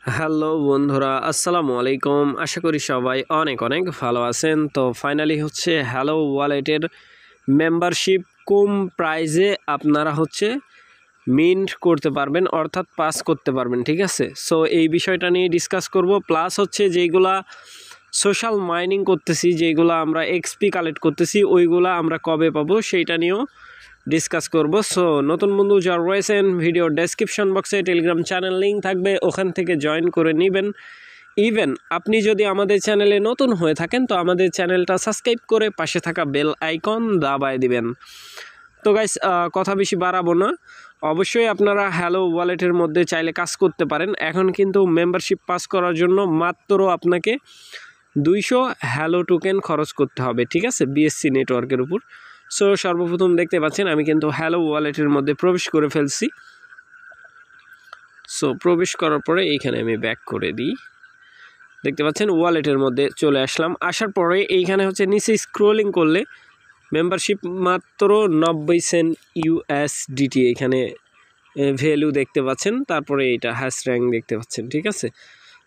Hello বন্ধুরা, আসসালামু আলাইকুম। আশা করি সবাই অনেক অনেক ভালো আছেন। তো ফাইনালি হচ্ছে হ্যালো ওয়ালেটের মেম্বারশিপ কম প্রাইজে আপনারা হচ্ছে মিন্ট করতে পারবেন, অর্থাৎ পাস করতে পারবেন। ঠিক আছে, সো এই বিষয়টা নিয়ে ডিসকাস করব। প্লাস হচ্ছে যেইগুলা সোশ্যাল মাইনিং করতেছি, যেইগুলো আমরা এক্সপি কালেক্ট করতেছি, ওইগুলা আমরা কবে পাবো সেইটা নিয়েও ডিসকাস করব। সো নতুন বন্ধু যারা রয়েছেন, ভিডিও ডেসক্রিপশন বক্সে টেলিগ্রাম চ্যানেল লিঙ্ক থাকবে, ওখান থেকে জয়েন করে নেবেন। ইভেন আপনি যদি আমাদের চ্যানেলে নতুন হয়ে থাকেন তো আমাদের চ্যানেলটা সাবস্ক্রাইব করে পাশে থাকা বেল আইকন দাবায় দিবেন। তো গাইস, কথা বেশি বাড়াবো না। অবশ্যই আপনারা হ্যালো ওয়ালেটের মধ্যে চাইলে কাজ করতে পারেন। এখন কিন্তু মেম্বারশিপ পাস করার জন্য মাত্র আপনাকে 200 হ্যালো টোকেন খরচ করতে হবে। ঠিক আছে, বিএসসি নেটওয়ার্কের উপর। সো সর্বপ্রথম দেখতে পাচ্ছেন আমি কিন্তু হ্যালো ওয়ালেটের মধ্যে প্রবেশ করে ফেলছি। সো প্রবেশ করার পরে এইখানে আমি ব্যাক করে দিই। দেখতে পাচ্ছেন ওয়ালেটের মধ্যে চলে আসলাম। আসার পরে এইখানে হচ্ছে নিচে স্ক্রোলিং করলে মেম্বারশিপ মাত্র 90 সেন্ট USDT এখানে ভ্যালু দেখতে পাচ্ছেন। তারপরে এইটা হ্যাশ র্যাঙ্ক দেখতে পাচ্ছেন। ঠিক আছে,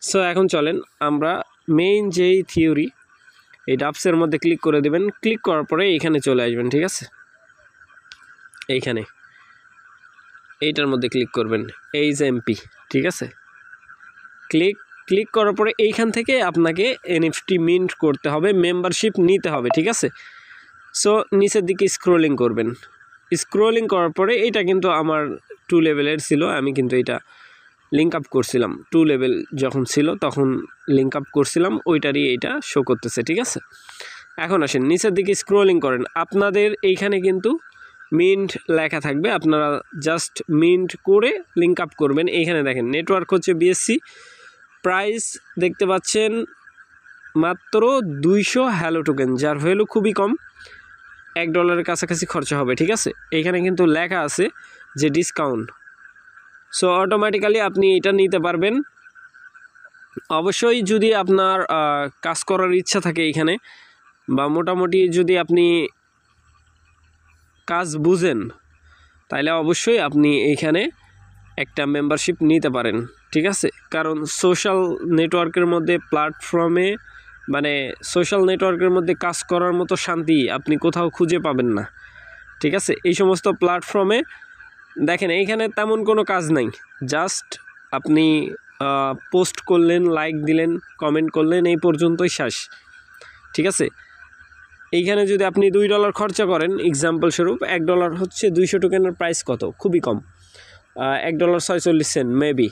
সো এখন চলেন আমরা মেইন যেই থিওরি, এই ডাবসের মধ্যে ক্লিক করে দেবেন। ক্লিক করার পরে এইখানে চলে আসবেন। ঠিক আছে, এইখানে এইটার মধ্যে ক্লিক করবেন, এই যে এমপি। ঠিক আছে, ক্লিক করার পরে এইখান থেকে আপনাকে NFT মিন্ট করতে হবে, মেম্বারশিপ নিতে হবে। ঠিক আছে, সো নিচের দিকে স্ক্রোলিং করবেন। স্ক্রোলিং করার পরে এইটা কিন্তু আমার 2 লেভেলের ছিল, আমি কিন্তু এটা লিঙ্ক আপ করছিলাম। 2 লেভেল যখন ছিল তখন লিঙ্ক আপ করছিলাম, ওইটারই এইটা শো করতেছে। ঠিক আছে, এখন আসেন নিচের দিকে স্ক্রোলিং করেন। আপনাদের এইখানে কিন্তু মিন্ট লেখা থাকবে, আপনারা জাস্ট মিন্ট করে লিঙ্ক আপ করবেন। এইখানে দেখেন নেটওয়ার্ক হচ্ছে বিএসসি, প্রাইস দেখতে পাচ্ছেন মাত্র 200 হ্যালো টোকেন, যার ভ্যালু খুবই কম, $1 কাছাকাছি খরচা হবে। ঠিক আছে, এইখানে কিন্তু লেখা আছে যে ডিসকাউন্ট। সো অটোমেটিক্যালি আপনি এটা নিতে পারবেন। অবশ্যই যদি আপনার কাজ করার ইচ্ছা থাকে এইখানে, বা মোটামুটি যদি আপনি কাজ বুঝেন, তাইলে অবশ্যই আপনি এইখানে একটা মেম্বারশিপ নিতে পারেন। ঠিক আছে, কারণ সোশ্যাল নেটওয়ার্কের মধ্যে প্ল্যাটফর্মে, মানে সোশ্যাল নেটওয়ার্কের মধ্যে কাজ করার মতো শান্তি আপনি কোথাও খুঁজে পাবেন না। ঠিক আছে, এই সমস্ত প্ল্যাটফর্মে দেখেন এইখানে তেমন কোনো কাজ নাই, জাস্ট আপনি পোস্ট করলেন, লাইক দিলেন, কমেন্ট করলেন, এই পর্যন্তই শেষ। ঠিক আছে, এইখানে যদি আপনি $2 খরচা করেন, এক্সাম্পল স্বরূপ $1 হচ্ছে 200 টোকেনের প্রাইস কত, খুবই কম, $1.46 মেবি।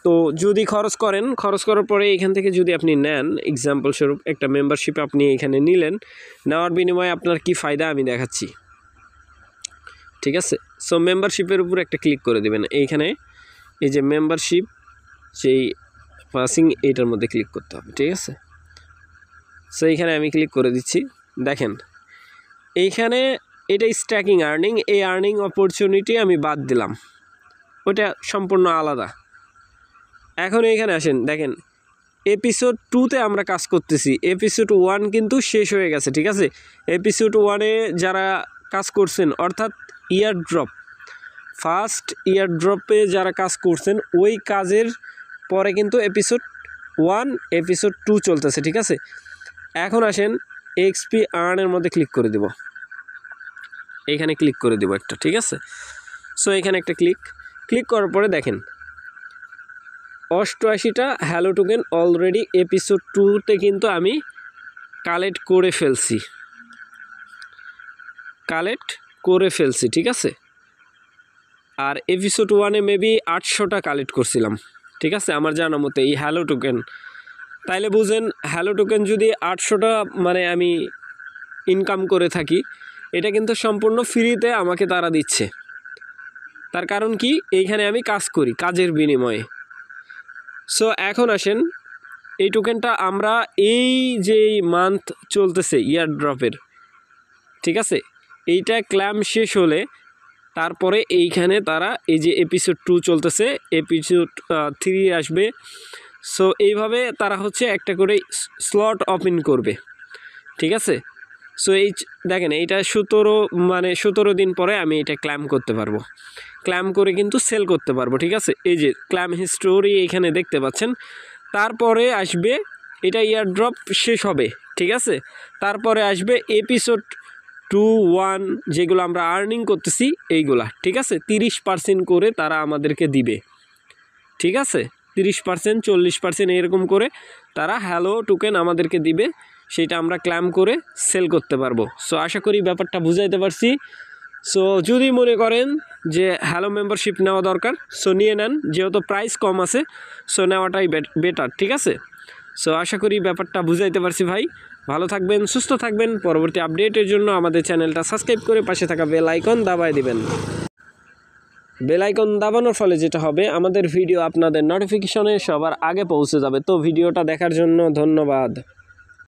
তো যদি খরচ করার পরে এখান থেকে যদি আপনি নেন, এক্সাম্পল স্বরূপ একটা মেম্বারশিপ আপনি এখানে নিলেন, নেওয়ার বিনিময়ে আপনার কি ফায়দা আমি দেখাচ্ছি। ঠিক আছে, সো মেম্বারশিপের উপর একটা ক্লিক করে দেবেন। এইখানে এই যে মেম্বারশিপ যেই পাসিং, এইটার মধ্যে ক্লিক করতে হবে। ঠিক আছে, সো এইখানে আমি ক্লিক করে দিচ্ছি। দেখেন এইখানে এটা স্ট্যাকিং আর্নিং, এই আর্নিং অপরচুনিটি আমি বাদ দিলাম, ওটা সম্পূর্ণ আলাদা। এখন এইখানে আসেন, দেখেন এপিসোড 2-তে আমরা কাজ করতেছি, এপিসোড 1 কিন্তু শেষ হয়ে গেছে। ঠিক আছে, এপিসোড 1-এ যারা কাজ করছেন, অর্থাৎ ইয়ারড্রপ, ফার্স্ট ইয়ারড্রপে যারা কাজ করছেন, ওই কাজের পরে কিন্তু এপিসোড 1, এপিসোড 2 চলতেছে। ঠিক আছে, এখন আসেন এক্সপি আর্নের মধ্যে ক্লিক করে দেব, এইখানে ক্লিক করে দেব একটা। ঠিক আছে, সো এখানে একটা ক্লিক করার পরে দেখেন 88টা হ্যালো টোকেন অলরেডি এপিসোড 2-তে কিন্তু আমি কালেক্ট করে ফেলছি। ঠিক আছে, আর এপিসোড 1-এ মেবি 800টা কালেক্ট করছিলাম। ঠিক আছে, আমার জানা মতে এই হ্যালো টোকেন। তাইলে বুঝেন হ্যালো টোকেন যদি 800টা মানে আমি ইনকাম করে থাকি, এটা কিন্তু সম্পূর্ণ ফ্রিতে আমাকে তারা দিচ্ছে। তার কারণ কি, এইখানে আমি কাজ করি, কাজের বিনিময়ে। সো এখন আসেন এই টোকেনটা আমরা এই যে মান্থ চলতেছে ইয়ারড্রপের, ঠিক আছে, এইটা ক্ল্যাম শেষ হলে তারপরে এইখানে তারা এই যে এপিসোড 2 চলতেছে, এপিসোড 3 আসবে। সো এইভাবে তারা হচ্ছে একটা করে স্লট ওপেন করবে। ঠিক আছে, সো এই দেখেন এইটা 17 দিন পরে আমি এটা ক্লেম করতে পারবো। ক্লেম করে কিন্তু সেল করতে পারবো, ঠিক আছে। এই যে ক্লেম হিস্টোরি এইখানে দেখতে পাচ্ছেন। তারপরে আসবে এটা ইয়ারড্রপ শেষ হবে, ঠিক আছে। তারপরে আসবে এপিসোড 2-1 যেগুলো আমরা আর্নিং করতেছি এইগুলা, ঠিক আছে। 30% করে তারা আমাদেরকে দিবে, ঠিক আছে। 30%, 40% এরকম করে তারা হ্যালো টোকেন আমাদেরকে দিবে, সেটা আমরা ক্লেম করে সেল করতে পারবো। সো আশা করি ব্যাপারটা বুঝাইতে পারছি। সো যদি মনে করেন যে হ্যালো মেম্বারশিপ নেওয়া দরকার, সো নিয়ে নেন, যেহেতু প্রাইস কম আছে, সো নেওয়াটাই বেটার, ঠিক আছে। সো আশা করি ব্যাপারটা বুঝাইতে পারছি ভাই। ভালো থাকবেন, সুস্থ থাকবেন। পরবর্তী আপডেটের জন্য আমাদের চ্যানেলটা সাবস্ক্রাইব করে পাশে থাকা বেল আইকন দাবায় দিবেন। বেল আইকন দাবানোর ফলে যেটা হবে, আমাদের ভিডিও আপনাদের নোটিফিকেশনে সবার আগে পৌঁছে যাবে। তো ভিডিওটা দেখার জন্য ধন্যবাদ।